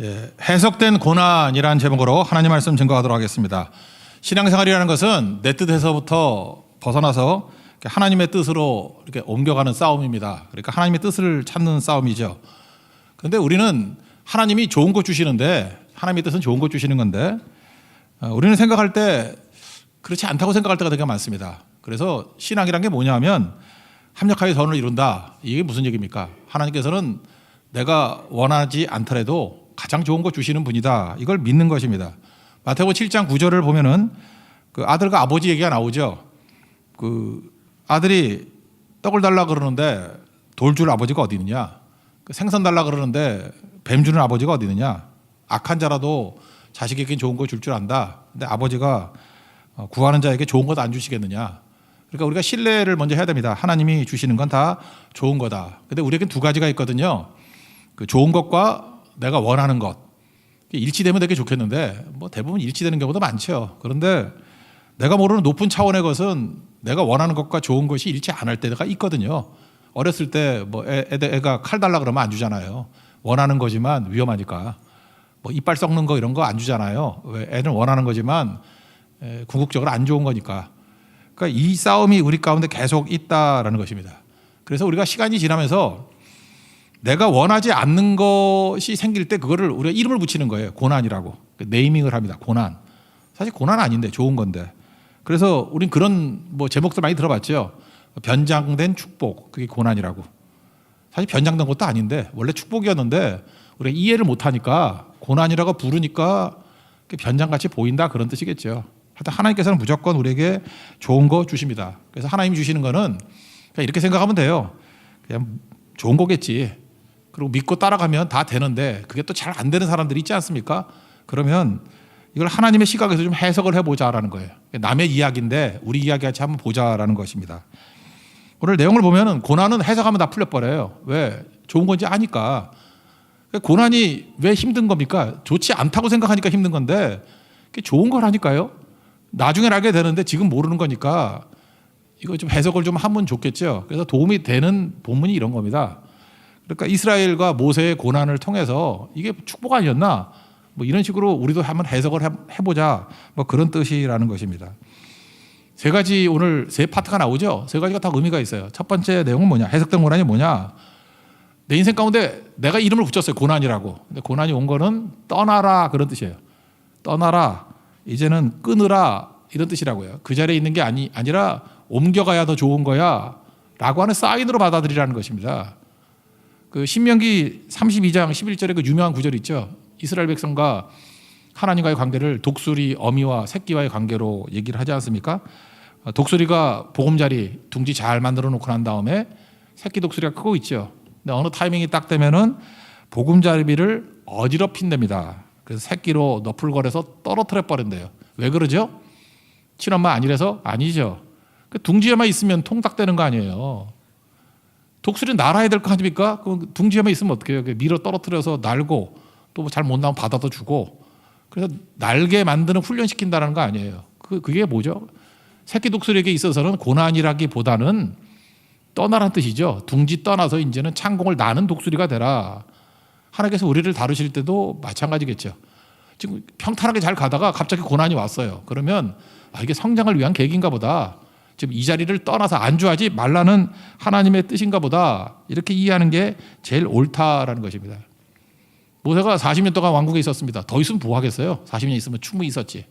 해석된 고난이라는 제목으로 하나님 말씀 증거하도록 하겠습니다. 신앙생활이라는 것은 내 뜻에서부터 벗어나서 하나님의 뜻으로 이렇게 옮겨가는 싸움입니다. 그러니까 하나님의 뜻을 찾는 싸움이죠. 그런데 우리는 하나님이 좋은 것 주시는데, 하나님의 뜻은 좋은 것 주시는 건데, 우리는 생각할 때 그렇지 않다고 생각할 때가 되게 많습니다. 그래서 신앙이란 게 뭐냐 하면 합력하여 선을 이룬다. 이게 무슨 얘기입니까? 하나님께서는 내가 원하지 않더라도 가장 좋은 거 주시는 분이다. 이걸 믿는 것입니다. 마태복음 7장 9절을 보면은 그 아들과 아버지 얘기가 나오죠. 그 아들이 떡을 달라 그러는데 돌 줄 아버지가 어디 있느냐? 생선 달라 그러는데 뱀 주는 아버지가 어디 있느냐? 악한 자라도 자식에게 좋은 거 줄 줄 안다. 근데 아버지가 구하는 자에게 좋은 것 안 주시겠느냐? 그러니까 우리가 신뢰를 먼저 해야 됩니다. 하나님이 주시는 건 다 좋은 거다. 근데 우리에겐 두 가지가 있거든요. 그 좋은 것과 내가 원하는 것. 일치되면 되게 좋겠는데 뭐 대부분 일치되는 경우도 많죠. 그런데 내가 모르는 높은 차원의 것은 내가 원하는 것과 좋은 것이 일치 안 할 때가 있거든요. 어렸을 때 뭐 애가 칼 달라 그러면 안 주잖아요. 원하는 거지만 위험하니까. 뭐 이빨 썩는 거 이런 거 안 주잖아요. 왜? 애는 원하는 거지만 궁극적으로 안 좋은 거니까. 그러니까 이 싸움이 우리 가운데 계속 있다라는 것입니다. 그래서 우리가 시간이 지나면서 내가 원하지 않는 것이 생길 때 그거를 우리가 이름을 붙이는 거예요. 고난이라고. 네이밍을 합니다. 고난. 사실 고난 아닌데 좋은 건데. 그래서 우린 그런 뭐 제목들 많이 들어봤죠. 변장된 축복. 그게 고난이라고. 사실 변장된 것도 아닌데 원래 축복이었는데 우리가 이해를 못하니까 고난이라고 부르니까 변장같이 보인다 그런 뜻이겠죠. 하여튼 하나님께서는 무조건 우리에게 좋은 거 주십니다. 그래서 하나님이 주시는 거는 그냥 이렇게 생각하면 돼요. 그냥 좋은 거겠지. 그리고 믿고 따라가면 다 되는데 그게 또 잘 안 되는 사람들이 있지 않습니까? 그러면 이걸 하나님의 시각에서 좀 해석을 해보자라는 거예요. 남의 이야기인데 우리 이야기같이 한번 보자라는 것입니다. 오늘 내용을 보면 고난은 해석하면 다 풀려버려요. 왜? 좋은 건지 아니까. 고난이 왜 힘든 겁니까? 좋지 않다고 생각하니까 힘든 건데 그게 좋은 거라니까요. 나중에 알게 되는데 지금 모르는 거니까 이거 좀 해석을 좀 하면 좋겠죠. 그래서 도움이 되는 본문이 이런 겁니다. 그러니까 이스라엘과 모세의 고난을 통해서 이게 축복 아니었나? 뭐 이런 식으로 우리도 한번 해석을 해보자. 뭐 그런 뜻이라는 것입니다. 세 가지 오늘 세 파트가 나오죠. 세 가지가 다 의미가 있어요. 첫 번째 내용은 뭐냐? 해석된 고난이 뭐냐? 내 인생 가운데 내가 이름을 붙였어요. 고난이라고. 근데 고난이 온 거는 떠나라 그런 뜻이에요. 떠나라. 이제는 끊으라 이런 뜻이라고요. 그 자리에 있는 게 아니라 옮겨가야 더 좋은 거야 라고 하는 사인으로 받아들이라는 것입니다. 그 신명기 32장 11절에 그 유명한 구절 있죠. 이스라엘 백성과 하나님과의 관계를 독수리 어미와 새끼와의 관계로 얘기를 하지 않습니까? 독수리가 보금자리 둥지 잘 만들어 놓고 난 다음에 새끼 독수리가 크고 있죠. 근데 어느 타이밍이 딱 되면은 보금자리를 어지럽힌답니다. 그래서 새끼로 너풀거려서 떨어뜨려 버린대요. 왜 그러죠? 친엄마 아니라서? 아니죠. 그 둥지에만 있으면 통닭되는 거 아니에요. 독수리는 날아야 될 거 아닙니까? 그 둥지에만 있으면 어떻게 해요? 밀어 떨어뜨려서 날고 또 잘 못 나오면 받아도 주고 그래서 날게 만드는 훈련시킨다는 거 아니에요. 그게 뭐죠? 새끼 독수리에게 있어서는 고난이라기보다는 떠나라는 뜻이죠. 둥지 떠나서 이제는 창공을 나는 독수리가 되라. 하나님께서 우리를 다루실 때도 마찬가지겠죠. 지금 평탄하게 잘 가다가 갑자기 고난이 왔어요. 그러면 이게 성장을 위한 계기인가 보다. 지금 이 자리를 떠나서 안주하지 말라는 하나님의 뜻인가 보다. 이렇게 이해하는 게 제일 옳다라는 것입니다. 모세가 40년 동안 왕국에 있었습니다. 더 있으면 뭐 하겠어요? 40년 있으면 충분히 있었지.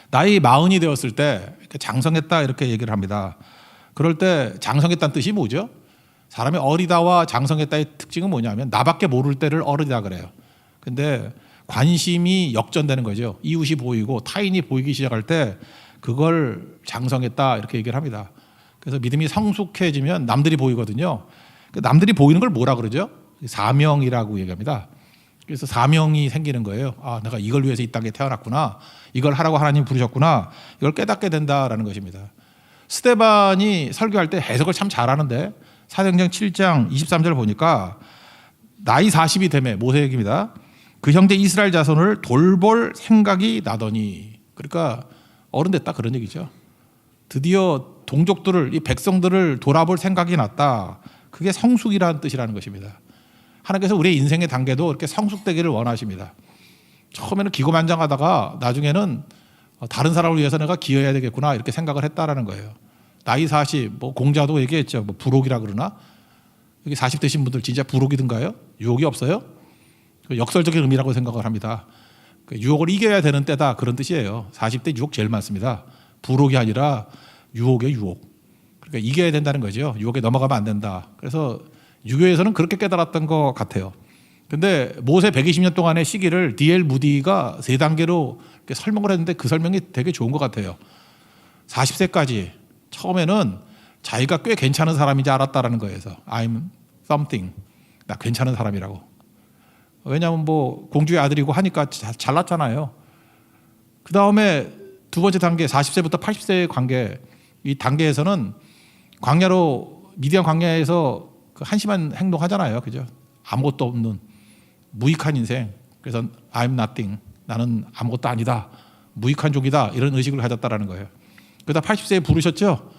나이 40이 되었을 때 장성했다 이렇게 얘기를 합니다. 그럴 때 장성했다는 뜻이 뭐죠? 사람이 어리다와 장성했다의 특징은 뭐냐면 나밖에 모를 때를 어리다 그래요. 근데 관심이 역전되는 거죠. 이웃이 보이고 타인이 보이기 시작할 때 그걸 장성했다 이렇게 얘기를 합니다. 그래서 믿음이 성숙해지면 남들이 보이거든요. 남들이 보이는 걸 뭐라 그러죠? 사명이라고 얘기합니다. 그래서 사명이 생기는 거예요. 내가 이걸 위해서 이 땅에 태어났구나. 이걸 하라고 하나님이 부르셨구나. 이걸 깨닫게 된다라는 것입니다. 스데반이 설교할 때 해석을 참 잘하는데 사도행전 7장 23절 보니까 나이 40이 되매 모세 얘기입니다. 그 형제 이스라엘 자손을 돌볼 생각이 나더니 그러니까 어른 됐다 그런 얘기죠. 드디어 동족들을 이 백성들을 돌아볼 생각이 났다. 그게 성숙이라는 뜻이라는 것입니다. 하나님께서 우리의 인생의 단계도 이렇게 성숙되기를 원하십니다. 처음에는 기고만장하다가 나중에는 다른 사람을 위해서 내가 기여해야 되겠구나 이렇게 생각을 했다라는 거예요. 나이 40, 뭐 공자도 얘기했죠. 뭐 부록이라 그러나 여기 40 되신 분들 진짜 부록이든가요? 유혹이 없어요? 역설적인 의미라고 생각을 합니다. 유혹을 이겨야 되는 때다 그런 뜻이에요. 40대 유혹 제일 많습니다. 부록이 아니라 유혹의 유혹. 그러니까 이겨야 된다는 거죠. 유혹에 넘어가면 안 된다. 그래서 유교에서는 그렇게 깨달았던 것 같아요. 근데 모세 120년 동안의 시기를 D.L. 무디가 3단계로 이렇게 설명을 했는데 그 설명이 되게 좋은 것 같아요. 40세까지 처음에는 자기가 꽤 괜찮은 사람인지 알았다라는 거예요. I'm something. 나 괜찮은 사람이라고. 왜냐하면 뭐 공주의 아들이고 하니까 잘났잖아요. 그 다음에 두 번째 단계 40세부터 80세의 관계, 이 단계에서는 광야로 미디안 광야에서 그 한심한 행동하잖아요. 그죠? 아무것도 없는 무익한 인생. 그래서 I'm nothing. 나는 아무것도 아니다. 무익한 종이다. 이런 의식을 가졌다라는 거예요. 그러다 80세에 부르셨죠.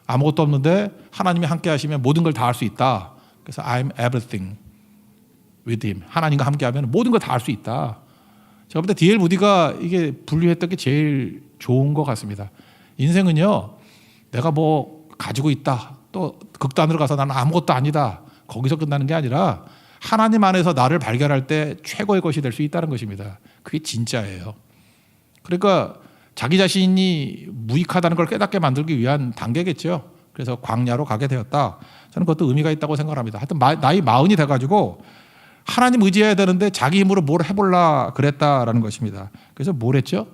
아무것도 없는데 하나님이 함께 하시면 모든 걸 다 할 수 있다. 그래서 I'm everything with him. 하나님과 함께 하면 모든 걸 다 할 수 있다. 제가 볼 때 D.L. 무디가 이게 분류했던 게 제일 좋은 것 같습니다. 인생은요. 내가 뭐 가지고 있다. 또 극단으로 가서 나는 아무것도 아니다. 거기서 끝나는 게 아니라 하나님 안에서 나를 발견할 때 최고의 것이 될 수 있다는 것입니다. 그게 진짜예요. 그러니까 자기 자신이 무익하다는 걸 깨닫게 만들기 위한 단계겠죠. 그래서 광야로 가게 되었다. 저는 그것도 의미가 있다고 생각합니다. 하여튼 나이 40이 돼가지고 하나님 의지해야 되는데 자기 힘으로 뭘 해볼라 그랬다라는 것입니다. 그래서 뭘 했죠?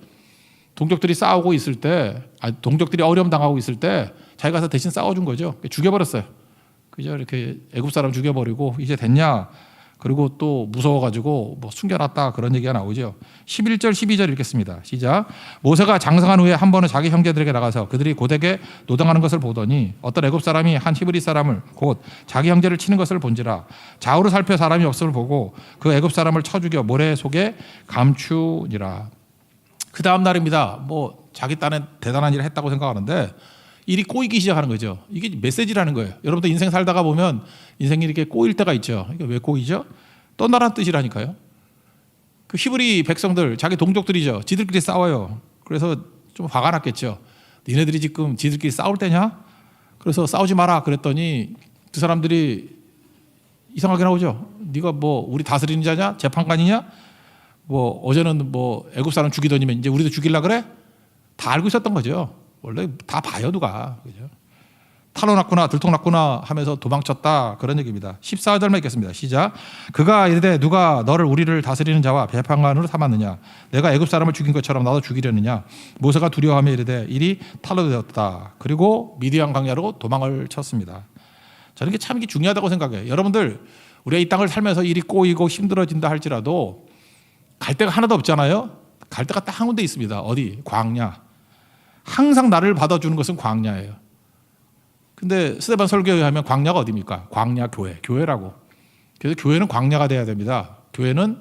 동족들이 싸우고 있을 때, 동족들이 어려움 당하고 있을 때 자기가 가서 대신 싸워준 거죠. 죽여버렸어요. 그죠? 이렇게 애굽 사람 죽여버리고 이제 됐냐? 그리고 또 무서워가지고 뭐 숨겨놨다 그런 얘기가 나오죠. 11절 12절 읽겠습니다. 시작. 모세가 장성한 후에 한 번은 자기 형제들에게 나가서 그들이 고되게 노당하는 것을 보더니 어떤 애굽 사람이 한 히브리 사람을 곧 자기 형제를 치는 것을 본지라 좌우로 살펴 사람이 없음을 보고 그 애굽 사람을 쳐 죽여 모래 속에 감추니라. 그 다음 날입니다. 뭐 자기 딴에 대단한 일을 했다고 생각하는데 일이 꼬이기 시작하는 거죠. 이게 메시지라는 거예요. 여러분도 인생 살다가 보면 인생이 이렇게 꼬일 때가 있죠. 이게 왜 꼬이죠? 떠나라는 뜻이라니까요. 그 히브리 백성들, 자기 동족들이죠. 지들끼리 싸워요. 그래서 좀 화가 났겠죠. 니네들이 지금 지들끼리 싸울 때냐? 그래서 싸우지 마라 그랬더니 두 사람들이 이상하게 나오죠. 네가 뭐 우리 다스리는 자냐? 재판관이냐? 뭐 어제는 뭐 애굽 사람 죽이더니 이제 우리도 죽일라 그래? 다 알고 있었던 거죠. 원래 다 봐요 누가. 그죠? 탈로났구나 들통났구나 하면서 도망쳤다 그런 얘기입니다. 14절만 읽겠습니다. 시작. 그가 이르되 누가 너를 우리를 다스리는 자와 재판관으로 삼았느냐? 내가 애굽 사람을 죽인 것처럼 나도 죽이려느냐? 모세가 두려워하며 이르되 일이 탈로되었다. 그리고 미디안 광야로 도망을 쳤습니다. 저는 이게 참 중요하다고 생각해요. 여러분들 우리가 이 땅을 살면서 일이 꼬이고 힘들어진다 할지라도 갈 데가 하나도 없잖아요. 갈 데가 딱 한 군데 있습니다. 어디? 광야. 항상 나를 받아주는 것은 광야예요. 근데 스데반 설교에 하면 광야가 어디입니까? 광야 교회, 교회라고. 그래서 교회는 광야가 돼야 됩니다. 교회는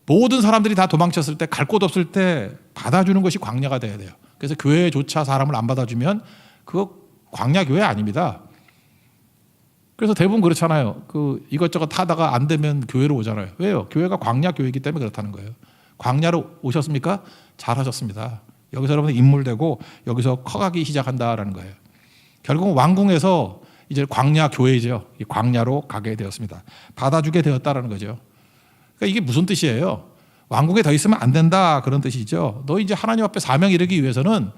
모든 사람들이 다 도망쳤을 때 갈 곳 없을 때 받아주는 것이 광야가 돼야 돼요. 그래서 교회조차 사람을 안 받아주면 그거 광야 교회 아닙니다. 그래서 대부분 그렇잖아요. 그 이것저것 하다가 안 되면 교회로 오잖아요. 왜요? 교회가 광야 교회이기 때문에 그렇다는 거예요. 광야로 오셨습니까? 잘하셨습니다. 여기서 여러분들 인물되고 여기서 커가기 시작한다라는 거예요. 결국 왕궁에서 이제 광야 교회죠. 광야로 가게 되었습니다. 받아주게 되었다라는 거죠. 그러니까 이게 무슨 뜻이에요? 왕궁에 더 있으면 안 된다 그런 뜻이죠. 너 이제 하나님 앞에 사명 이루기 위해서는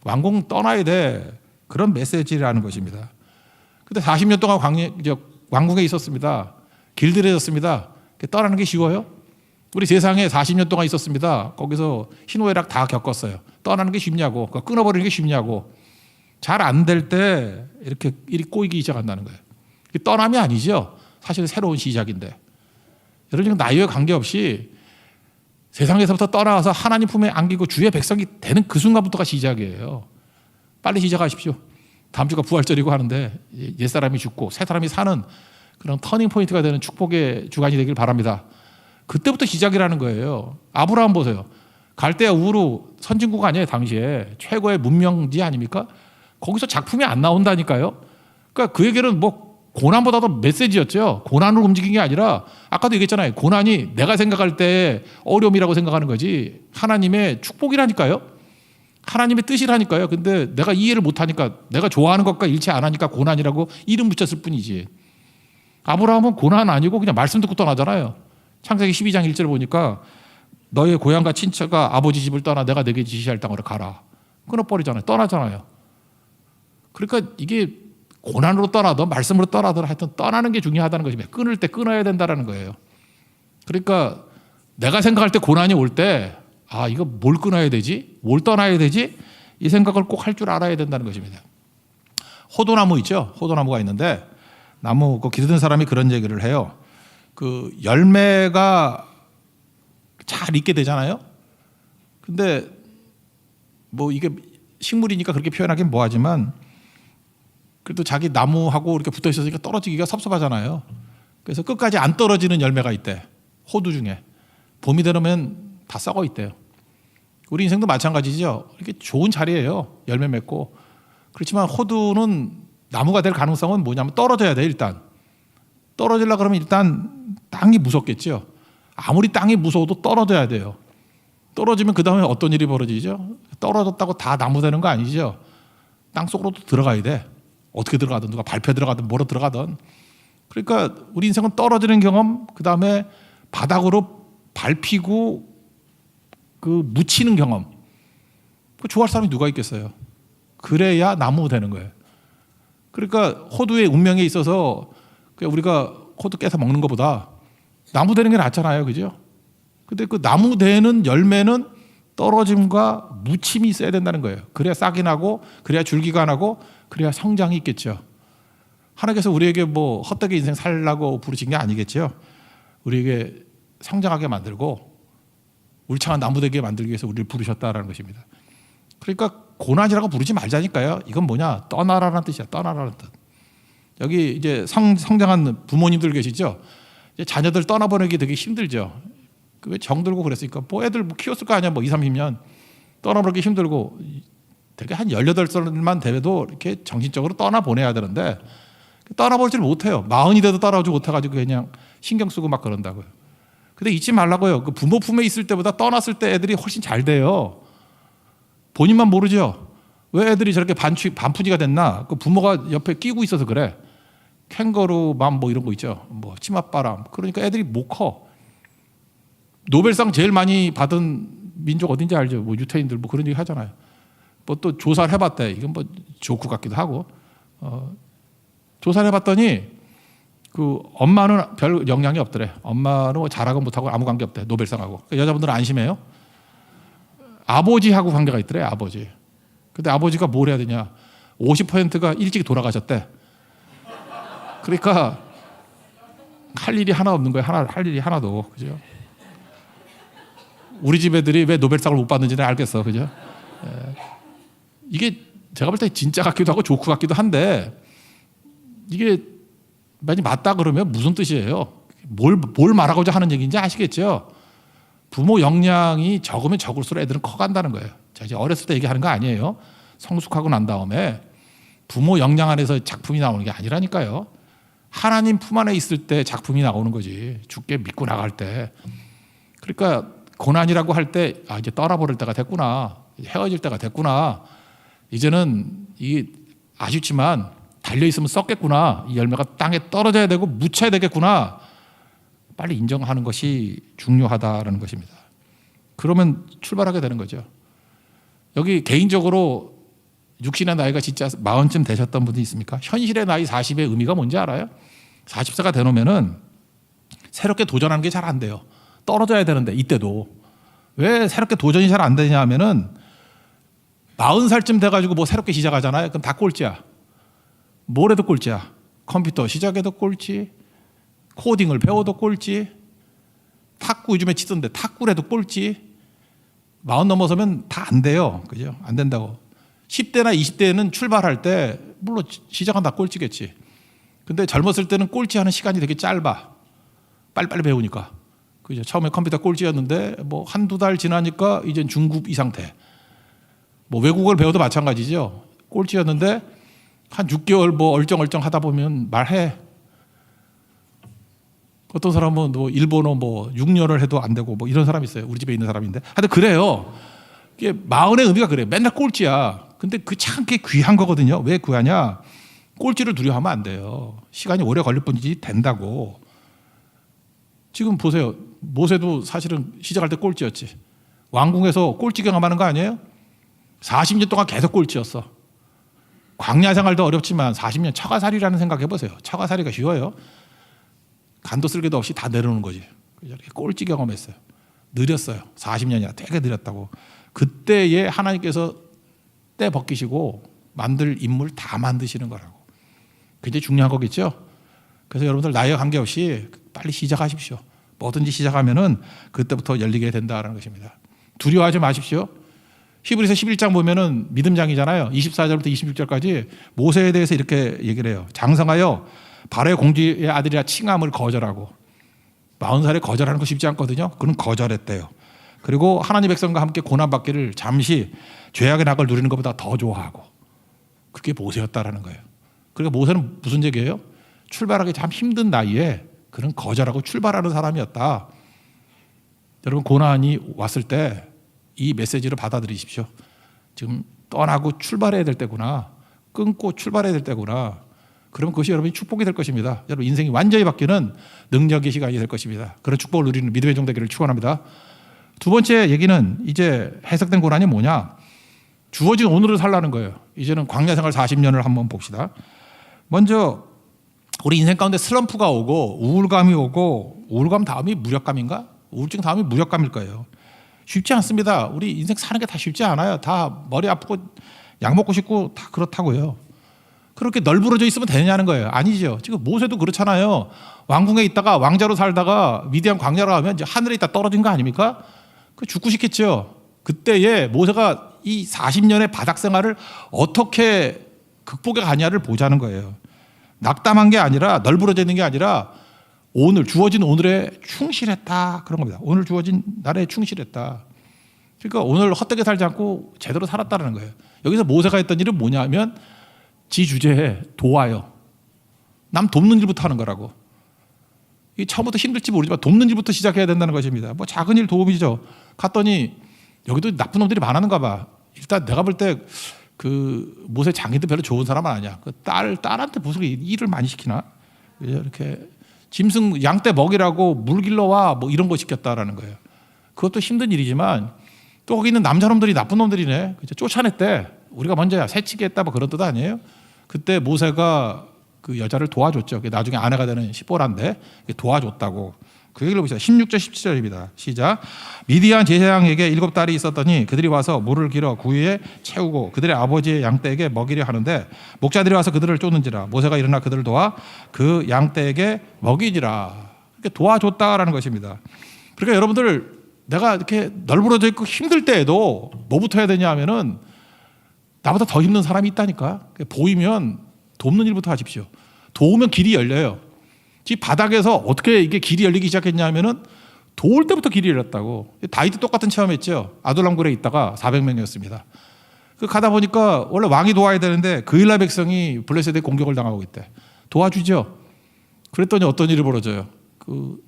왕궁 떠나야 돼. 그런 메시지라는 것입니다. 근데 40년 동안 왕궁에 있었습니다. 길들여졌습니다. 떠나는 게 쉬워요? 우리 세상에 40년 동안 있었습니다. 거기서 희노애락 다 겪었어요. 떠나는 게 쉽냐고, 끊어버리는 게 쉽냐고. 잘 안 될 때 이렇게 일이 꼬이기 시작한다는 거예요. 떠남이 아니죠. 사실 새로운 시작인데. 여러분 나이와 관계없이 세상에서부터 떠나와서 하나님 품에 안기고 주의 백성이 되는 그 순간부터가 시작이에요. 빨리 시작하십시오. 다음 주가 부활절이고 하는데 옛사람이 죽고 새 사람이 사는 그런 터닝 포인트가 되는 축복의 주간이 되길 바랍니다. 그때부터 시작이라는 거예요. 아브라함 보세요. 갈대아 우르 선진국 아니에요. 당시에 최고의 문명지 아닙니까? 거기서 작품이 안 나온다니까요. 그러니까 그 얘기는 뭐 고난보다도 메시지였죠. 고난으로 움직인 게 아니라 아까도 얘기했잖아요. 고난이 내가 생각할 때 어려움이라고 생각하는 거지 하나님의 축복이라니까요. 하나님의 뜻이라니까요. 근데 내가 이해를 못하니까 내가 좋아하는 것과 일치 안 하니까 고난이라고 이름 붙였을 뿐이지. 아브라함은 고난 아니고 그냥 말씀 듣고 떠나잖아요. 창세기 12장 1절을 보니까 너의 고향과 친척과 아버지 집을 떠나 내가 내게 지시할 땅으로 가라. 끊어버리잖아요. 떠나잖아요. 그러니까 이게 고난으로 떠나든 말씀으로 떠나든 하여튼 떠나는 게 중요하다는 것입니다. 끊을 때 끊어야 된다는 거예요. 그러니까 내가 생각할 때 고난이 올 때 이거 뭘 끊어야 되지? 뭘 떠나야 되지? 이 생각을 꼭 할 줄 알아야 된다는 것입니다. 호도나무 있죠? 호도나무가 있는데 나무 그 기르는 사람이 그런 얘기를 해요. 그 열매가 잘 익게 되잖아요. 근데 뭐 이게 식물이니까 그렇게 표현하긴 뭐하지만 그래도 자기 나무하고 이렇게 붙어 있었으니까 떨어지기가 섭섭하잖아요. 그래서 끝까지 안 떨어지는 열매가 있대. 호두 중에. 봄이 되면 다 썩어 있대요. 우리 인생도 마찬가지죠. 이렇게 좋은 자리예요. 열매 맺고. 그렇지만 호두는 나무가 될 가능성은 뭐냐면 떨어져야 돼 일단. 떨어지려고 그러면 일단 땅이 무섭겠죠. 아무리 땅이 무서워도 떨어져야 돼요. 떨어지면 그 다음에 어떤 일이 벌어지죠? 떨어졌다고 다 나무 되는 거 아니죠. 땅 속으로도 들어가야 돼. 어떻게 들어가든 누가 밟혀 들어가든 뭐로 들어가든. 그러니까 우리 인생은 떨어지는 경험, 그 다음에 바닥으로 밟히고 그 묻히는 경험. 그 좋아할 사람이 누가 있겠어요? 그래야 나무 되는 거예요. 그러니까 호두의 운명에 있어서 우리가 호두 깨서 먹는 것보다 나무 되는 게 낫잖아요, 그죠? 근데 그 나무 되는 열매는 떨어짐과 묻힘이 있어야 된다는 거예요. 그래야 싹이 나고, 그래야 줄기가 나고, 그래야 성장이 있겠죠. 하나님께서 우리에게 뭐 헛되게 인생 살라고 부르신 게 아니겠죠. 우리에게 성장하게 만들고 울창한 나무 되게 만들기 위해서 우리를 부르셨다라는 것입니다. 그러니까 고난이라고 부르지 말자니까요. 이건 뭐냐? 떠나라는 뜻이야. 떠나라는 뜻. 여기 이제 성장한 부모님들 계시죠? 이제 자녀들 떠나보내기 되게 힘들죠. 왜 정들고 그랬으니까 뭐 애들 뭐 키웠을 거 아니야. 뭐 2, 30년 떠나보내기 힘들고 되게 한 18살만 돼도 이렇게 정신적으로 떠나보내야 되는데 떠나보지를 못해요. 40이 돼도 따라오지 못해가지고 그냥 신경 쓰고 막 그런다고요. 근데 잊지 말라고요. 그 부모 품에 있을 때보다 떠났을 때 애들이 훨씬 잘 돼요. 본인만 모르죠. 왜 애들이 저렇게 반푼이가 됐나? 그 부모가 옆에 끼고 있어서 그래. 캥거루맘 뭐 이런 거 있죠. 뭐 치맛바람. 그러니까 애들이 못 커. 노벨상 제일 많이 받은 민족 어딘지 알죠? 뭐 유태인들 뭐 그런 얘기 하잖아요. 뭐 또 조사를 해봤대. 이건 뭐 조크 같기도 하고. 조사를 해봤더니 그 엄마는 별 영향이 없더래. 엄마는 뭐 잘하고 못하고 아무 관계 없대. 노벨상하고. 여자분들은 안심해요. 아버지하고 관계가 있더래. 아버지. 근데 아버지가 뭘 해야 되냐? 50%가 일찍 돌아가셨대. 그러니까 할 일이 하나 없는 거예요. 할 일이 하나도. 그죠? 우리 집 애들이 왜 노벨상을 못 받는지는 알겠어. 그죠? 이게 제가 볼 때 진짜 같기도 하고 조크 같기도 한데 이게 만약 맞다 그러면 무슨 뜻이에요? 뭘 말하고자 하는 얘기인지 아시겠죠? 부모 역량이 적으면 적을수록 애들은 커간다는 거예요. 자, 이제 어렸을 때 얘기하는 거 아니에요. 성숙하고 난 다음에 부모 역량 안에서 작품이 나오는 게 아니라니까요. 하나님 품 안에 있을 때 작품이 나오는 거지. 주께 믿고 나갈 때. 그러니까 고난이라고 할 때 이제 떠나버릴 때가 됐구나. 헤어질 때가 됐구나. 이제는 이게 아쉽지만 달려있으면 썩겠구나. 이 열매가 땅에 떨어져야 되고 묻혀야 되겠구나. 빨리 인정하는 것이 중요하다는 것입니다. 그러면 출발하게 되는 거죠. 여기 개인적으로 육신의 나이가 진짜 40쯤 되셨던 분이 있습니까? 현실의 나이 40의 의미가 뭔지 알아요? 40세가 되놓으면은 새롭게 도전하는 게 잘 안 돼요. 떨어져야 되는데 이때도. 왜 새롭게 도전이 잘 안 되냐 하면은 40살쯤 돼가지고 뭐 새롭게 시작하잖아요. 그럼 다 꼴찌야. 뭘 해도 꼴찌야. 컴퓨터 시작해도 꼴찌, 코딩을 배워도 꼴찌, 탁구 요즘에 치던데 탁구를 해도 꼴찌. 40 넘어서면 다 안 돼요. 그죠? 안 된다고. 10대나 20대는 출발할 때 물론 시작은 다 꼴찌겠지. 근데 젊었을 때는 꼴찌하는 시간이 되게 짧아. 빨리빨리 배우니까. 그죠? 처음에 컴퓨터 꼴찌였는데 뭐 한두 달 지나니까 이젠 중급 이상 돼. 뭐 외국어를 배워도 마찬가지죠. 꼴찌였는데 한 6개월 뭐 얼쩡얼쩡 하다 보면 말해. 어떤 사람은 뭐 일본어 뭐 6년을 해도 안 되고 뭐 이런 사람이 있어요. 우리 집에 있는 사람인데. 하여튼 그래요. 이게 마흔의 의미가 그래. 맨날 꼴찌야. 근데 그 참 게 귀한 거거든요. 왜 귀하냐? 꼴찌를 두려워하면 안 돼요. 시간이 오래 걸릴 뿐이지 된다고. 지금 보세요. 모세도 사실은 시작할 때 꼴찌였지. 왕궁에서 꼴찌 경험하는 거 아니에요? 40년 동안 계속 꼴찌였어. 광야 생활도 어렵지만 40년 처가살이라는 생각 해보세요. 처가살이가 쉬워요? 간도 쓸개도 없이 다 내려오는 거지. 이렇게 꼴찌 경험했어요. 느렸어요. 40년이나 되게 느렸다고. 그때에 하나님께서 때 벗기시고 만들 인물 다 만드시는 거라고. 굉장히 중요한 거겠죠. 그래서 여러분들 나이와 관계없이 빨리 시작하십시오. 뭐든지 시작하면은 그때부터 열리게 된다는 것입니다. 두려워하지 마십시오. 히브리서 11장 보면은 믿음장이잖아요. 24절부터 26절까지 모세에 대해서 이렇게 얘기를 해요. 장성하여 바로의 공주의 아들이라 칭함을 거절하고 40살에 거절하는 거 쉽지 않거든요. 그는 거절했대요. 그리고 하나님 백성과 함께 고난받기를 잠시 죄악의 낙을 누리는 것보다 더 좋아하고 그게 모세였다라는 거예요. 그러니까 모세는 무슨 얘기예요? 출발하기 참 힘든 나이에 그는 거절하고 출발하는 사람이었다. 여러분 고난이 왔을 때 이 메시지를 받아들이십시오. 지금 떠나고 출발해야 될 때구나. 끊고 출발해야 될 때구나. 그러면 그것이 여러분이 축복이 될 것입니다. 여러분 인생이 완전히 바뀌는 능력의 시간이 될 것입니다. 그런 축복을 누리는 믿음의 종 되기를 축원합니다. 두 번째 얘기는 이제 해석된 고난이 뭐냐? 주어진 오늘을 살라는 거예요. 이제는 광야 생활 40년을 한번 봅시다. 먼저 우리 인생 가운데 슬럼프가 오고 우울감이 오고 우울감 다음이 무력감인가? 우울증 다음이 무력감일 거예요. 쉽지 않습니다. 우리 인생 사는 게 다 쉽지 않아요. 다 머리 아프고 약 먹고 싶고 다 그렇다고요. 그렇게 널브러져 있으면 되냐는 거예요. 아니죠. 지금 모세도 그렇잖아요. 왕궁에 있다가 왕자로 살다가 미디안 광야로 가면 이제 하늘에 있다 떨어진 거 아닙니까? 그 죽고 싶겠죠. 그때에 모세가 이 40년의 바닥 생활을 어떻게 극복해 가냐를 보자는 거예요. 낙담한 게 아니라 널브러져 있는 게 아니라 오늘 주어진 오늘에 충실했다 그런 겁니다. 오늘 주어진 날에 충실했다. 그러니까 오늘 헛되게 살지 않고 제대로 살았다는 거예요. 여기서 모세가 했던 일은 뭐냐면 지 주제에 도와요. 남 돕는 일부터 하는 거라고. 이 처음부터 힘들지 모르지만 돕는 일부터 시작해야 된다는 것입니다. 뭐 작은 일 도움이죠. 갔더니 여기도 나쁜 놈들이 많았는가 봐. 일단 내가 볼 때 그 모세 장인도 별로 좋은 사람은 아니야. 그 딸한테 무슨 일을 많이 시키나? 이렇게 짐승 양떼 먹이라고 물 길러와 뭐 이런 거 시켰다라는 거예요. 그것도 힘든 일이지만 또 거기 있는 남자놈들이 나쁜 놈들이네. 쫓아냈대. 우리가 먼저야 새치기 했다 뭐 그런 뜻 아니에요? 그때 모세가 그 여자를 도와줬죠. 나중에 아내가 되는 시보라인데 도와줬다고. 그 얘기를 보시죠. 16절 17절입니다. 시작. 미디안 제사장에게 7딸이 있었더니 그들이 와서 물을 길어 구유에 채우고 그들의 아버지의 양떼에게 먹이려 하는데 목자들이 와서 그들을 쫓는지라 모세가 일어나 그들을 도와 그 양떼에게 먹이니라. 이렇게 도와줬다라는 것입니다. 그러니까 여러분들 내가 이렇게 널브러져 있고 힘들 때에도 뭐부터 해야 되냐 하면은 나보다 더 힘든 사람이 있다니까. 보이면 돕는 일부터 하십시오. 도우면 길이 열려요. 이 바닥에서 어떻게 이게 길이 열리기 시작했냐면은 도울 때부터 길이 열렸다고. 다윗도 똑같은 체험했죠. 아둘람굴에 있다가 400명이었습니다. 그 가다 보니까 원래 왕이 도와야 되는데 그 일라 백성이 블레셋의 공격을 당하고 있대. 도와주죠. 그랬더니 어떤 일이 벌어져요. 그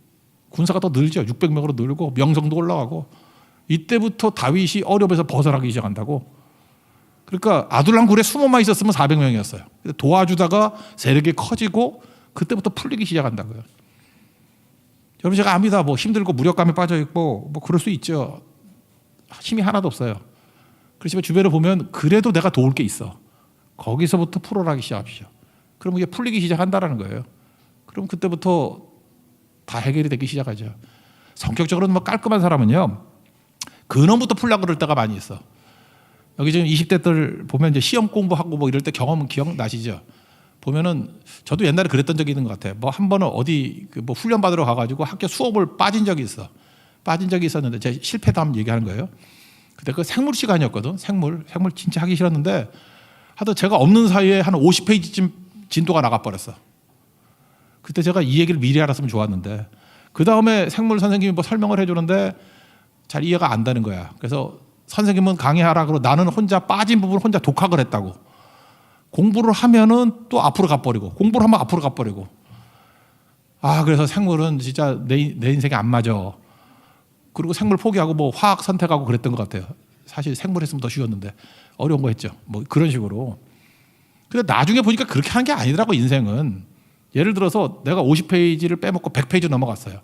군사가 더 늘죠. 600명으로 늘고 명성도 올라가고 이때부터 다윗이 어려움에서 벗어나기 시작한다고. 그러니까 아둘람굴에 숨어만 있었으면 400명이었어요. 도와주다가 세력이 커지고 그때부터 풀리기 시작한다고요. 여러분 제가 압니다. 뭐 힘들고 무력감에 빠져 있고 뭐 그럴 수 있죠. 힘이 하나도 없어요. 그렇지만 주변을 보면 그래도 내가 도울 게 있어. 거기서부터 풀어나기 시작하십시오. 그럼 이게 풀리기 시작한다라는 거예요. 그럼 그때부터 다 해결이 되기 시작하죠. 성격적으로는 뭐 깔끔한 사람은요. 근원부터 풀려고 그럴 때가 많이 있어. 여기 지금 20대들 보면 이제 시험 공부하고 뭐 이럴 때 경험은 기억나시죠? 보면은 저도 옛날에 그랬던 적이 있는 것 같아요. 뭐 한 번은 어디 뭐 훈련 받으러 가가지고 학교 수업을 빠진 적이 있어. 빠진 적이 있었는데 제 실패도 한번 얘기하는 거예요. 그때 그 생물 시간이었거든. 생물 진짜 하기 싫었는데 하여튼 제가 없는 사이에 한 50페이지쯤 진도가 나가버렸어. 그때 제가 이 얘기를 미리 알았으면 좋았는데 그 다음에 생물 선생님이 뭐 설명을 해주는데 잘 이해가 안 되는 거야. 그래서 선생님은 강의하라 그러고 나는 혼자 빠진 부분을 혼자 독학을 했다고. 공부를 하면은 또 앞으로 가버리고, 공부를 하면 앞으로 가버리고. 그래서 생물은 진짜 내 인생에 안 맞아. 그리고 생물 포기하고 뭐 화학 선택하고 그랬던 것 같아요. 사실 생물 했으면 더 쉬웠는데 어려운 거 했죠. 뭐 그런 식으로. 근데 나중에 보니까 그렇게 하는 게 아니더라고, 인생은. 예를 들어서 내가 50페이지를 빼먹고 100페이지 넘어갔어요.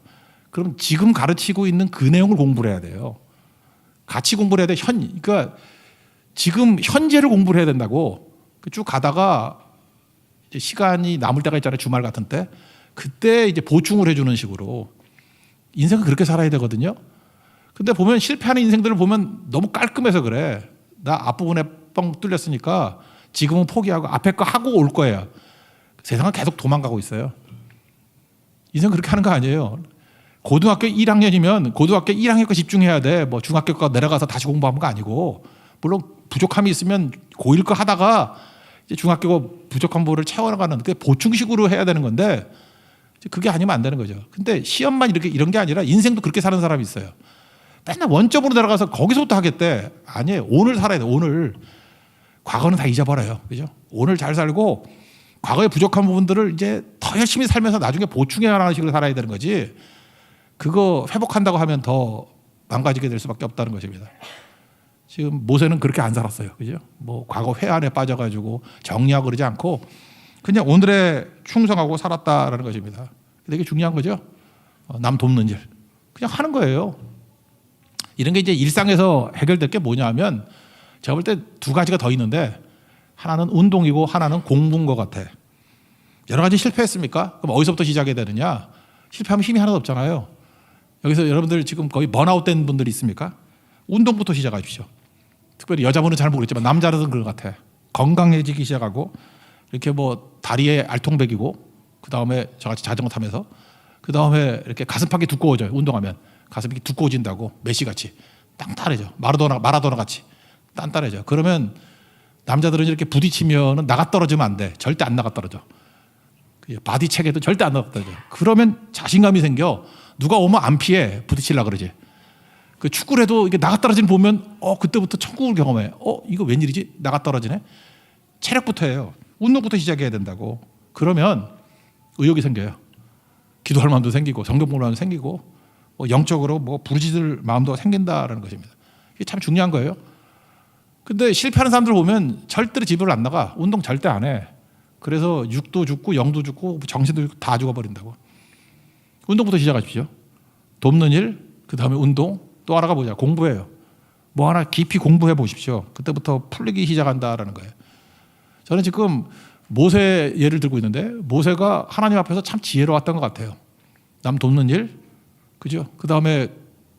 그럼 지금 가르치고 있는 그 내용을 공부를 해야 돼요. 같이 공부를 해야 돼. 그러니까 지금 현재를 공부를 해야 된다고. 쭉 가다가 이제 시간이 남을 때가 있잖아요. 주말 같은 때. 그때 이제 보충을 해주는 식으로. 인생은 그렇게 살아야 되거든요. 근데 보면 실패하는 인생들을 보면 너무 깔끔해서 그래. 나 앞부분에 뻥 뚫렸으니까 지금은 포기하고 앞에 거 하고 올 거예요. 세상은 계속 도망가고 있어요. 인생 그렇게 하는 거 아니에요. 고등학교 1학년이면 고등학교 1학년 거 집중해야 돼. 뭐 중학교 거 내려가서 다시 공부하는 거 아니고, 물론 부족함이 있으면 고1 거 하다가 이제 중학교 거 부족한 부분을 채워나가는 그 보충식으로 해야 되는 건데, 그게 아니면 안 되는 거죠. 근데 시험만 이런 게 아니라 인생도 그렇게 사는 사람이 있어요. 맨날 원점으로 내려가서 거기서부터 하겠대. 아니에요. 오늘 살아야 돼. 오늘. 과거는 다 잊어버려요. 그죠? 오늘 잘 살고 과거의 부족한 부분들을 이제 더 열심히 살면서 나중에 보충해 나가는 식으로 살아야 되는 거지. 그거 회복한다고 하면 더 망가지게 될 수밖에 없다는 것입니다. 지금 모세는 그렇게 안 살았어요. 그죠? 뭐 과거 회한에 빠져가지고 정리하고 그러지 않고 그냥 오늘에 충성하고 살았다라는 것입니다. 되게 중요한 거죠. 남 돕는 일. 그냥 하는 거예요. 이런 게 이제 일상에서 해결될 게 뭐냐면, 제가 볼 때 두 가지가 더 있는데, 하나는 운동이고 하나는 공부인 것 같아. 여러 가지 실패했습니까? 그럼 어디서부터 시작해야 되느냐? 실패하면 힘이 하나도 없잖아요. 여기서 여러분들 지금 거의 번아웃 된 분들이 있습니까? 운동부터 시작하십시오. 특별히 여자분은 잘 모르겠지만 남자들은 그런 것 같아. 건강해지기 시작하고, 이렇게 뭐 다리에 알통백이고, 그 다음에 저같이 자전거 타면서, 그 다음에 이렇게 가슴팍이 두꺼워져요. 운동하면 가슴이 두꺼워진다고. 메시같이 땅따래져. 마라도나 같이 단단해져. 그러면 남자들은 이렇게 부딪히면 나가 떨어지면 안 돼. 절대 안 나가 떨어져. 바디 체계도 절대 안 나가 떨어져. 그러면 자신감이 생겨. 누가 오면 안 피해. 부딪히려고 그러지. 그 축구를 해도 이게 나가 떨어지는 보면 그때부터 천국을 경험해. 이거 웬일이지? 나가 떨어지네. 체력부터 해요. 운동부터 시작해야 된다고. 그러면 의욕이 생겨요. 기도할 마음도 생기고 성경 볼 마음도 생기고 영적으로 부르짖을 마음도 생긴다라는 것입니다. 이게 참 중요한 거예요. 근데 실패하는 사람들 보면 절대로 집을 안 나가. 운동 절대 안 해. 그래서 육도 죽고 영도 죽고 정신도 죽고 다 죽어버린다고. 운동부터 시작하십시오. 돕는 일, 그 다음에 운동, 또 하나가 뭐냐? 공부예요. 뭐 하나 깊이 공부해 보십시오. 그때부터 풀리기 시작한다라는 거예요. 저는 지금 모세 예를 들고 있는데, 모세가 하나님 앞에서 참 지혜로웠던 것 같아요. 남 돕는 일, 그죠? 그 다음에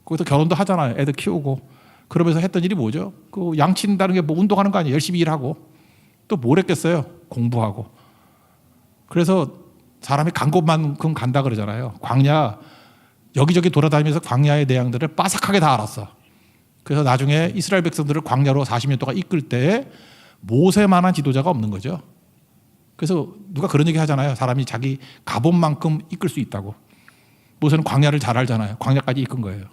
거기서 결혼도 하잖아요. 애들 키우고. 그러면서 했던 일이 뭐죠? 그 양친다는 게 뭐 운동하는 거 아니에요. 열심히 일하고. 또 뭘 했겠어요? 공부하고. 그래서 사람이 간 곳만큼 간다 그러잖아요. 광야, 여기저기 돌아다니면서 광야의 내용들을 빠삭하게 다 알았어. 그래서 나중에 이스라엘 백성들을 광야로 40년 동안 이끌 때 모세만한 지도자가 없는 거죠. 그래서 누가 그런 얘기 하잖아요. 사람이 자기 가본만큼 이끌 수 있다고. 모세는 광야를 잘 알잖아요. 광야까지 이끈 거예요.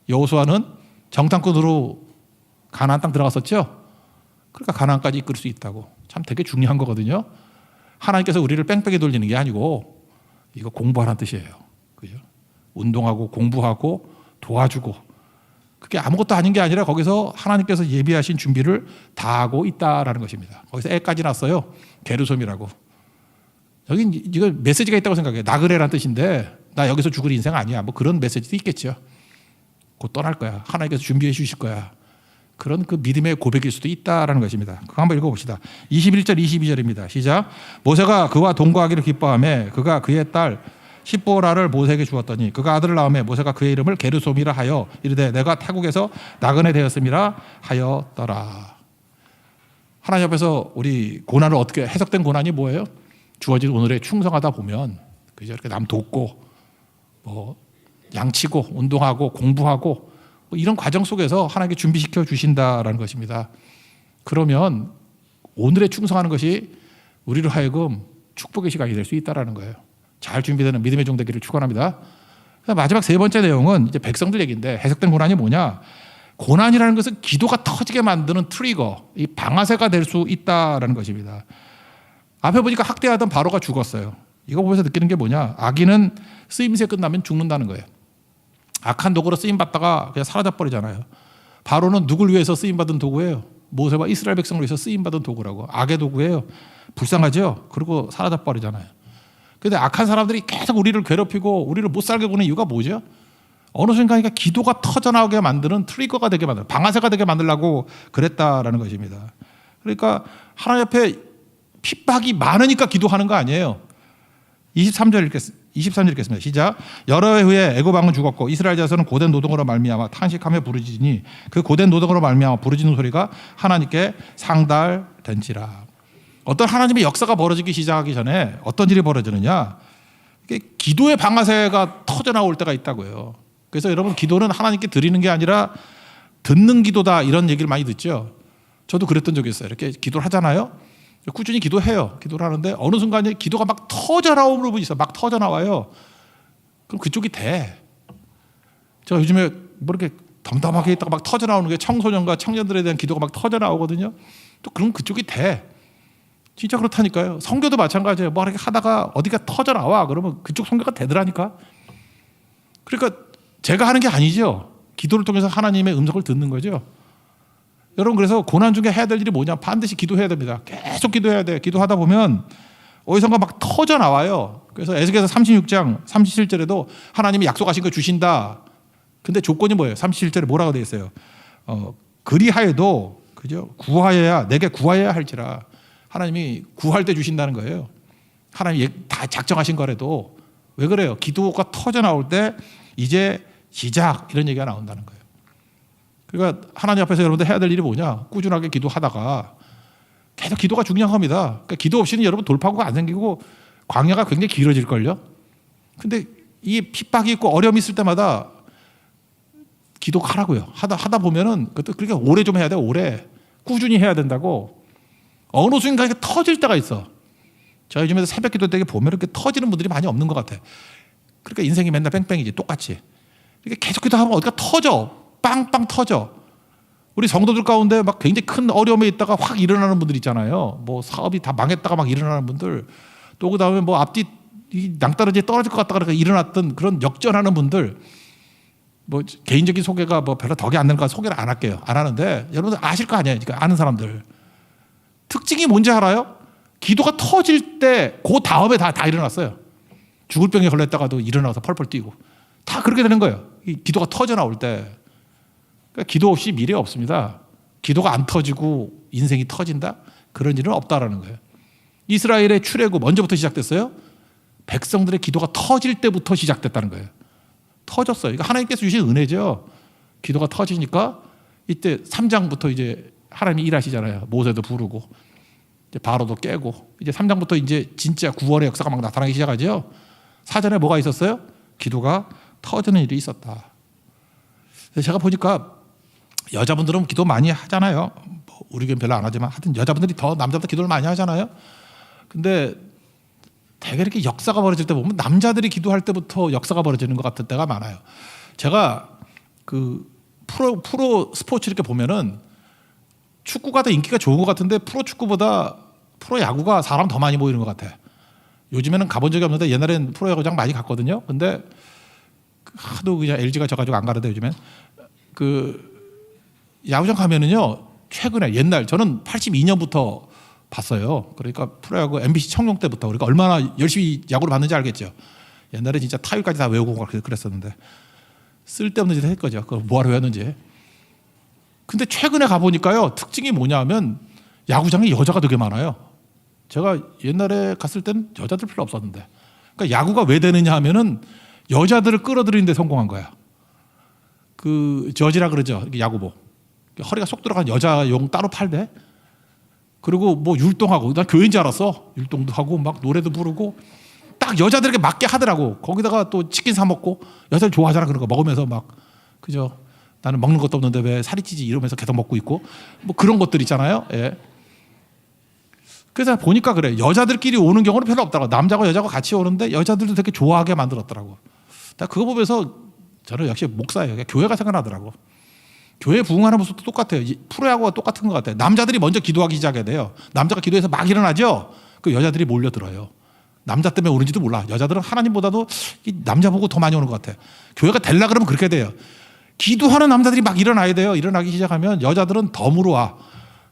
여호수아는 정탐꾼으로 가나안 땅 들어갔었죠. 그러니까 가나안까지 이끌 수 있다고. 참 되게 중요한 거거든요. 하나님께서 우리를 뺑뺑이 돌리는 게 아니고 이거 공부하라는 뜻이에요. 그죠? 운동하고 공부하고 도와주고, 그게 아무것도 아닌 게 아니라 거기서 하나님께서 예비하신 준비를 다 하고 있다라는 것입니다. 거기서 애까지 났어요. 게르솜이라고. 여기 이거 메시지가 있다고 생각해요. 나그네라는 뜻인데 나 여기서 죽을 인생 아니야. 뭐 그런 메시지도 있겠죠. 곧 떠날 거야. 하나님께서 준비해 주실 거야. 그런 그 믿음의 고백일 수도 있다라는 것입니다. 그거 한번 읽어봅시다. 21절 22절입니다. 시작. 모세가 그와 동거하기를 기뻐하며 그가 그의 딸 십보라를 모세에게 주었더니 그가 아들을 낳음에 모세가 그의 이름을 게르솜이라 하여 이르되 내가 타국에서 나그네 되었음이라 하였더라. 하나님 앞에서 우리 고난을 어떻게, 해석된 고난이 뭐예요? 주어진 오늘에 충성하다 보면, 그죠? 이렇게 남 돕고 뭐 양치고 운동하고 공부하고 뭐 이런 과정 속에서 하나님께 준비시켜 주신다라는 것입니다. 그러면 오늘에 충성하는 것이 우리로 하여금 축복의 시간이 될 수 있다라는 거예요. 잘 준비되는 믿음의 종 되기를 축원합니다. 마지막 세 번째 내용은 이제 백성들 얘기인데, 해석된 고난이 뭐냐? 고난이라는 것은 기도가 터지게 만드는 트리거, 이 방아쇠가 될 수 있다라는 것입니다. 앞에 보니까 학대하던 바로가 죽었어요. 이거 보면서 느끼는 게 뭐냐? 악인은 쓰임새 끝나면 죽는다는 거예요. 악한 도구로 쓰임받다가 그냥 사라져버리잖아요. 바로는 누굴 위해서 쓰임받은 도구예요? 모세와 이스라엘 백성을 위해서 쓰임받은 도구라고. 악의 도구예요. 불쌍하죠? 그리고 사라져버리잖아요. 근데 악한 사람들이 계속 우리를 괴롭히고 우리를 못 살게 구는 이유가 뭐죠? 어느 순간이니까 기도가 터져나오게 만드는 트리거가 되게 만들어, 방아쇠가 되게 만들려고 그랬다라는 것입니다. 그러니까 하나님 앞에 핍박이 많으니까 기도하는 거 아니에요. 23절 읽겠습니다. 시작. 여러 해 후에 애굽 왕은 죽었고 이스라엘 자손은 고된 노동으로 말미암아 탄식하며 부르짖으니 그 고된 노동으로 말미암아 부르짖는 소리가 하나님께 상달된지라. 어떤 하나님의 역사가 벌어지기 시작하기 전에 어떤 일이 벌어지느냐? 기도의 방아쇠가 터져나올 때가 있다고요. 그래서 여러분, 기도는 하나님께 드리는 게 아니라 듣는 기도다, 이런 얘기를 많이 듣죠. 저도 그랬던 적이 있어요. 이렇게 기도를 하잖아요. 꾸준히 기도해요. 기도를 하는데 어느 순간에 기도가 막 터져나오는 부분이 있어요. 막 터져나와요. 그럼 그쪽이 돼. 제가 요즘에 뭐 이렇게 덤덤하게 있다가 막 터져나오는 게 청소년과 청년들에 대한 기도가 막 터져나오거든요. 또 그럼 그쪽이 돼. 진짜 그렇다니까요. 성교도 마찬가지예요. 뭐 이렇게 하다가 어디가 터져나와. 그러면 그쪽 성교가 되더라니까. 그러니까 제가 하는 게 아니죠. 기도를 통해서 하나님의 음성을 듣는 거죠. 여러분, 그래서 고난 중에 해야 될 일이 뭐냐? 반드시 기도해야 됩니다. 계속 기도해야 돼. 기도하다 보면 어디선가 막 터져나와요. 그래서 에스겔서 36장 37절에도 하나님이 약속하신 거 주신다. 근데 조건이 뭐예요? 37절에 뭐라고 되어 있어요? 그리하여도, 그죠? 구하여야, 내게 구하여야 할지라. 하나님이 구할 때 주신다는 거예요. 하나님이 다 작정하신 거라도. 왜 그래요? 기도가 터져나올 때 이제 시작, 이런 얘기가 나온다는 거예요. 그러니까 하나님 앞에서 여러분들 해야 될 일이 뭐냐? 꾸준하게 기도하다가 계속 기도가 중요한 겁니다. 그러니까 기도 없이는 여러분 돌파구가 안 생기고 광야가 굉장히 길어질걸요. 근데 이 핍박이 있고 어려움이 있을 때마다 기도하라고요. 하다 보면은 그것도 그렇게 오래 좀 해야 돼요. 오래. 꾸준히 해야 된다고. 어느 순간 이렇게 터질 때가 있어. 제가 요즘에 새벽 기도 때 보면 이렇게 터지는 분들이 많이 없는 것 같아. 그러니까 인생이 맨날 뺑뺑이지, 똑같이. 이렇게 계속 기도하면 어디가 터져. 빵빵 터져. 우리 성도들 가운데 막 굉장히 큰 어려움에 있다가 확 일어나는 분들 있잖아요. 뭐 사업이 다 망했다가 막 일어나는 분들. 또 그다음에 뭐 앞뒤 낭떠러지에 떨어질 것 같다가 일어났던 그런 역전하는 분들. 뭐 개인적인 소개가 뭐 별로 덕이 안 되니까 소개를 안 할게요. 안 하는데 여러분들 아실 거 아니에요. 그러니까 아는 사람들. 특징이 뭔지 알아요? 기도가 터질 때 그 다음에 다 일어났어요. 죽을 병에 걸렸다가도 일어나서 펄펄 뛰고. 다 그렇게 되는 거예요. 이 기도가 터져 나올 때. 그러니까 기도 없이 미래 없습니다. 기도가 안 터지고 인생이 터진다? 그런 일은 없다라는 거예요. 이스라엘의 출애굽 언제부터 시작됐어요? 백성들의 기도가 터질 때부터 시작됐다는 거예요. 터졌어요. 이거 하나님께서 주신 은혜죠. 기도가 터지니까 이때 3장부터 이제 하나님이 일하시잖아요. 모세도 부르고 이제 바로도 깨고 이제 3장부터 이제 진짜 구원의 역사가 막 나타나기 시작하죠. 사전에 뭐가 있었어요? 기도가 터지는 일이 있었다. 제가 보니까 여자분들은 기도 많이 하잖아요. 뭐 우리 교회는 별로 안 하지만 하여튼 여자분들이 더 남자보다 기도를 많이 하잖아요. 근데 되게 이렇게 역사가 벌어질 때 보면 남자들이 기도할 때부터 역사가 벌어지는 것 같은 때가 많아요. 제가 그 프로 스포츠 이렇게 보면은 축구가 더 인기가 좋은 것 같은데 프로 축구보다 프로 야구가 사람 더 많이 모이는 것 같아. 요즘에는 가본 적이 없는데 옛날엔 프로 야구장 많이 갔거든요. 근데 하도 그냥 LG가 져가지고 안 가는데 요즘엔 그 야구장 가면은요, 최근에 옛날 저는 82년부터 봤어요. 그러니까 프로야구 MBC 청룡 때부터 우리가 얼마나 열심히 야구를 봤는지 알겠죠. 옛날에 진짜 타율까지 다 외우고 그랬었는데 쓸데없는 짓을 했거죠. 그걸 뭐하러 외웠는지. 근데 최근에 가보니까요, 특징이 뭐냐면 야구장에 여자가 되게 많아요. 제가 옛날에 갔을 때는 여자들 별로 없었는데. 그러니까 야구가 왜 되느냐 하면은 여자들을 끌어들이는 데 성공한 거야. 그 저지라 그러죠. 야구복. 허리가 쏙 들어간 여자용 따로 팔대. 그리고 뭐 율동하고, 난 교회인 줄 알았어. 율동도 하고 막 노래도 부르고 딱 여자들에게 맞게 하더라고. 거기다가 또 치킨 사 먹고, 여자들 좋아하잖아. 그런 거 먹으면서 막, 그죠? 나는 먹는 것도 없는데 왜 살이 찌지 이러면서 계속 먹고 있고 뭐 그런 것들 있잖아요. 예. 그래서 보니까 그래, 여자들끼리 오는 경우는 별로 없더라고. 남자가 여자가 같이 오는데 여자들도 되게 좋아하게 만들었더라고. 나 그거 보면서 저는 역시 목사예요. 교회가 생각나더라고. 교회 부흥하는 모습도 똑같아요. 프로야구와 똑같은 것 같아요. 남자들이 먼저 기도하기 시작해야 돼요. 남자가 기도해서 막 일어나죠. 그 여자들이 몰려들어요. 남자 때문에 오는지도 몰라. 여자들은 하나님보다도 이 남자 보고 더 많이 오는 것 같아요. 교회가 되려 그러면 그렇게 돼요. 기도하는 남자들이 막 일어나야 돼요. 일어나기 시작하면 여자들은 더 물어와.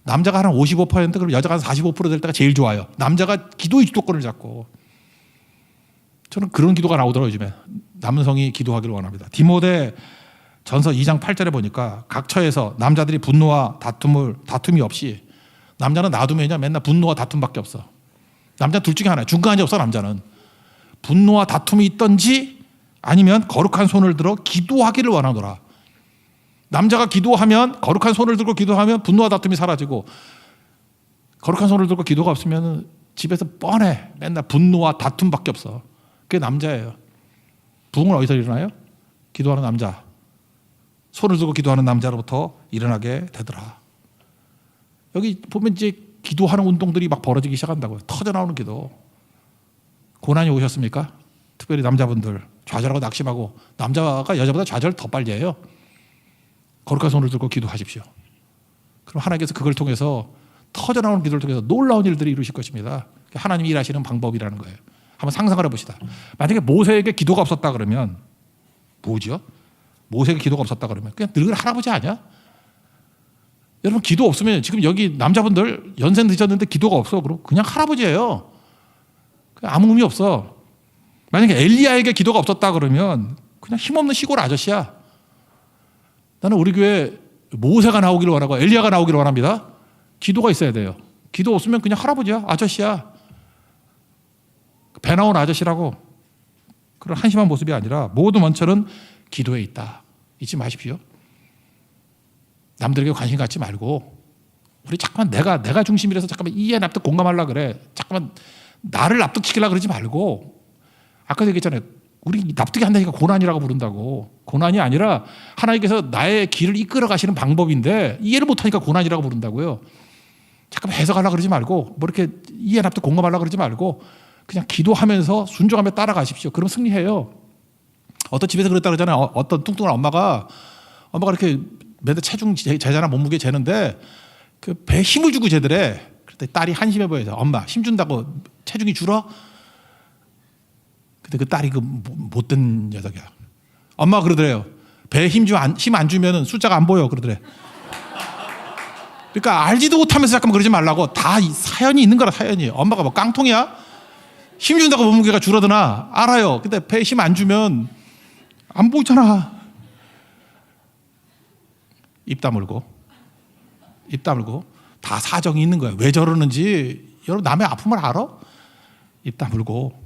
남자가 한 55% 그럼 여자가 한 45%될 때가 제일 좋아요. 남자가 기도의 주도권을 잡고. 저는 그런 기도가 나오더라고요. 요즘에. 남성이 기도하기를 원합니다. 디모데 전서 2장 8절에 보니까 각처에서 남자들이 분노와 다툼이 없이, 남자는 놔두면요 맨날 분노와 다툼밖에 없어. 남자 둘 중에 하나야. 중간이 없어. 남자는 분노와 다툼이 있던지 아니면 거룩한 손을 들어 기도하기를 원하노라. 남자가 기도하면, 거룩한 손을 들고 기도하면 분노와 다툼이 사라지고, 거룩한 손을 들고 기도가 없으면 집에서 뻔해. 맨날 분노와 다툼밖에 없어. 그게 남자예요. 부흥은 어디서 일어나요? 기도하는 남자, 손을 들고 기도하는 남자로부터 일어나게 되더라. 여기 보면 이제 기도하는 운동들이 막 벌어지기 시작한다고요. 터져나오는 기도. 고난이 오셨습니까? 특별히 남자분들 좌절하고 낙심하고, 남자가 여자보다 좌절 더 빨리 해요. 거룩한 손을 들고 기도하십시오. 그럼 하나님께서 그걸 통해서, 터져나오는 기도를 통해서 놀라운 일들을 이루실 것입니다. 하나님이 일하시는 방법이라는 거예요. 한번 상상을 해봅시다. 만약에 모세에게 기도가 없었다 그러면 뭐죠? 모세에게 기도가 없었다 그러면 그냥 늙은 할아버지 아니야? 여러분, 기도 없으면, 지금 여기 남자분들 연세 드셨는데 기도가 없어. 그럼 그냥 할아버지예요. 아무 의미 없어. 만약에 엘리야에게 기도가 없었다 그러면 그냥 힘없는 시골 아저씨야. 나는 우리 교회 모세가 나오기를 원하고 엘리야가 나오기를 원합니다. 기도가 있어야 돼요. 기도 없으면 그냥 할아버지야. 아저씨야. 배 나온 아저씨라고. 그런 한심한 모습이 아니라 모든 원천은 기도에 있다. 잊지 마십시오. 남들에게 관심 갖지 말고, 우리 잠깐만 내가 중심이라서 잠깐만 이해 납득 공감하려고 그래. 잠깐만 나를 납득시키려고 그러지 말고, 아까 얘기했잖아요. 우리 납득이 안 되니까 고난이라고 부른다고. 고난이 아니라 하나님께서 나의 길을 이끌어 가시는 방법인데 이해를 못하니까 고난이라고 부른다고요. 잠깐만 해석하려고 그러지 말고, 뭐 이렇게 이해 납득 공감하려고 그러지 말고 그냥 기도하면서 순종하며 따라가십시오. 그럼 승리해요. 어떤 집에서 그랬다 그러잖아요. 어떤 뚱뚱한 엄마가 이렇게 맨날 체중 재잖아, 몸무게 재는데 그 배에 힘을 주고 재더래. 그때 딸이 한심해 보여서, 엄마 힘 준다고 체중이 줄어? 근데 그 딸이 그 못된 녀석이야. 엄마가 그러더래요. 배에 힘 안 주면 숫자가 안 보여 그러더래. 그러니까 알지도 못하면서 잠깐만 그러지 말라고. 다 사연이 있는 거라. 사연이. 엄마가 뭐 깡통이야? 힘 준다고 몸무게가 줄어드나? 알아요. 근데 배에 힘 안 주면 안 보이잖아. 입 다물고 다 사정이 있는 거예요. 왜 저러는지. 여러분, 남의 아픔을 알아? 입 다물고.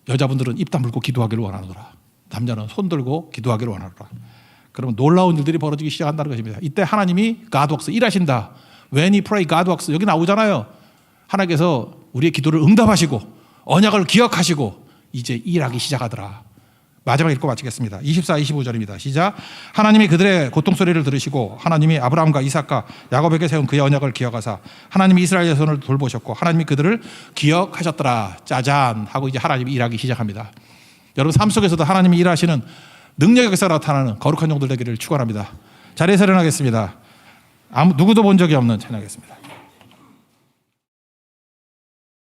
여자분들은 입 다물고 기도하기를 원하노라. 남자는 손 들고 기도하기를 원하노라. 그러면 놀라운 일들이 벌어지기 시작한다는 것입니다. 이때 하나님이 God works, 일하신다. When he pray, God works. 여기 나오잖아요. 하나님께서 우리의 기도를 응답하시고 언약을 기억하시고 이제 일하기 시작하더라. 마지막 읽고 마치겠습니다. 24, 25절입니다. 시작. 하나님이 그들의 고통소리를 들으시고 하나님이 아브라함과 이삭과 야곱에게 세운 그의 언약을 기억하사 하나님이 이스라엘 자손을 돌보셨고 하나님이 그들을 기억하셨더라. 짜잔 하고 이제 하나님이 일하기 시작합니다. 여러분, 삶 속에서도 하나님이 일하시는 능력의 역사가 나타나는 거룩한 종들 되기를 축원합니다. 자리에서 일어나겠습니다. 누구도 본 적이 없는 찬양하겠습니다.